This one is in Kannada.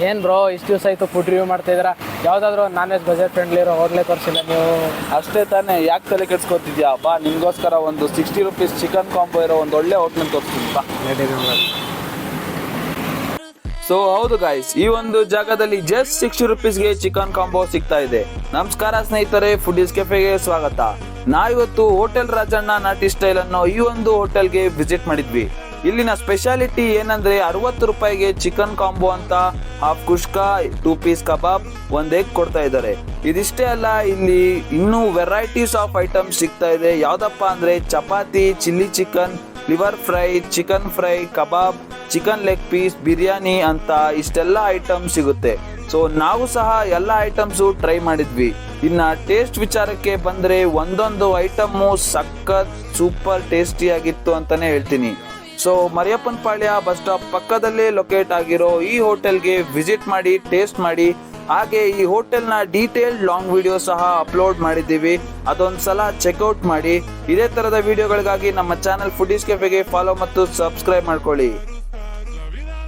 ಏನು ಬ್ರೋ ಇಷ್ಟು ದಿವಸ ಆಯಿತು ಫುಡ್ ರಿವ್ಯೂ ಮಾಡ್ತಾ ಇದ್ದೀರಾ? ಯಾವುದಾದ್ರೂ ನಾನ್ ವೆಜ್ ಬಜೆಟ್ ಫ್ರೆಂಡ್ಲಿ ಇರೋ ಹೋಟ್ಲೇ ತೋರಿಸಿಲ್ಲ ನೀವು. ಅಷ್ಟೇ ತಾನೇ, ಯಾಕೆ ತಲೆ ಕೆಡ್ಸ್ಕೊತಿದ್ಯಾ? ಬಾ, ನಿನ್ಗೋಸ್ಕರ ಒಂದು 60 ರೂಪೀಸ್ ಚಿಕನ್ ಕಾಂಬೋ ಇರೋ ಒಂದು ಒಳ್ಳೆ ಹೋಟ್ಲನ್ನು ತೋರಿಸ್ತೀನಿ ಬಾ. ಸೊ ಹೌದು ಗಾಯ್ಸ್, ಈ ಒಂದು ಜಾಗದಲ್ಲಿ ಜಸ್ಟ್ 60 ರೂಪೀಸ್ಗೆ ಚಿಕನ್ ಕಾಂಬೋ ಸಿಗ್ತಾ ಇದೆ. ನಮಸ್ಕಾರ ಸ್ನೇಹಿತರೆ, ಫುಡೀಸ್ ಕೆಫೆಗೆ ಸ್ವಾಗತ. ನಾವಿವತ್ತು ಹೋಟೆಲ್ ರಾಜಣ್ಣ ನಾಟಿ ಸ್ಟೈಲ್ ಅನ್ನೋ ಈ ಒಂದು ಹೋಟೆಲ್ಗೆ ವಿಸಿಟ್ ಮಾಡಿದ್ವಿ. ಇಲ್ಲಿನ ಸ್ಪೆಷಾಲಿಟಿ ಏನಂದ್ರೆ 60 ರೂಪಾಯಿಗೆ ಚಿಕನ್ ಕಾಂಬೋ ಅಂತ ಹಾಫ್ ಕುಷ್ಕಾ, 2 ಪೀಸ್ ಕಬಾಬ್, 1 ಎಗ್ ಕೊಡ್ತಾ ಇದ್ದಾರೆ. ಇದಿಷ್ಟೇ ಅಲ್ಲ, ಇಲ್ಲಿ ಇನ್ನೂ ವೆರೈಟೀಸ್ ಆಫ್ ಐಟಮ್ಸ್ ಸಿಗ್ತಾ ಇದೆ. ಯಾವ್ದಪ್ಪ ಅಂದ್ರೆ chapati, chilli chicken, liver fry, chicken fry, kebab, chicken leg piece, biryani ಅಂತ ಇಷ್ಟೆಲ್ಲ ಐಟಮ್ ಸಿಗುತ್ತೆ. ಸೊ ನಾವು ಸಹ ಎಲ್ಲ ಐಟಮ್ಸು ಟ್ರೈ ಮಾಡಿದ್ವಿ. ಇನ್ನ ಟೇಸ್ಟ್ ವಿಚಾರಕ್ಕೆ ಬಂದ್ರೆ ಒಂದೊಂದು ಐಟಮ್ಮು ಸಖತ್ ಸೂಪರ್ ಟೇಸ್ಟಿ ಆಗಿತ್ತು ಅಂತಾನೆ ಹೇಳ್ತೀನಿ. ಸೊ ಮರಿಯಪ್ಪನ್ ಪಾಳ್ಯ ಬಸ್ ಸ್ಟಾಪ್ ಪಕ್ಕದಲ್ಲೇ ಲೊಕೇಟ್ ಆಗಿರೋ ಈ ಹೋಟೆಲ್ಗೆ ವಿಸಿಟ್ ಮಾಡಿ, ಟೇಸ್ಟ್ ಮಾಡಿ. ಹಾಗೆ ಈ ಹೋಟೆಲ್ನ ಡೀಟೇಲ್ಡ್ ಲಾಂಗ್ ವಿಡಿಯೋ ಸಹ ಅಪ್ಲೋಡ್ ಮಾಡಿದ್ದೀವಿ, ಅದೊಂದ್ಸಲ ಚೆಕ್ಔಟ್ ಮಾಡಿ. ಇದೇ ತರದ ವಿಡಿಯೋಗಳಿಗಾಗಿ ನಮ್ಮ ಚಾನಲ್ ಫುಡೀಸ್ ಕೆಫೆಗೆ ಫಾಲೋ ಮತ್ತು ಸಬ್ಸ್ಕ್ರೈಬ್ ಮಾಡ್ಕೊಳ್ಳಿ.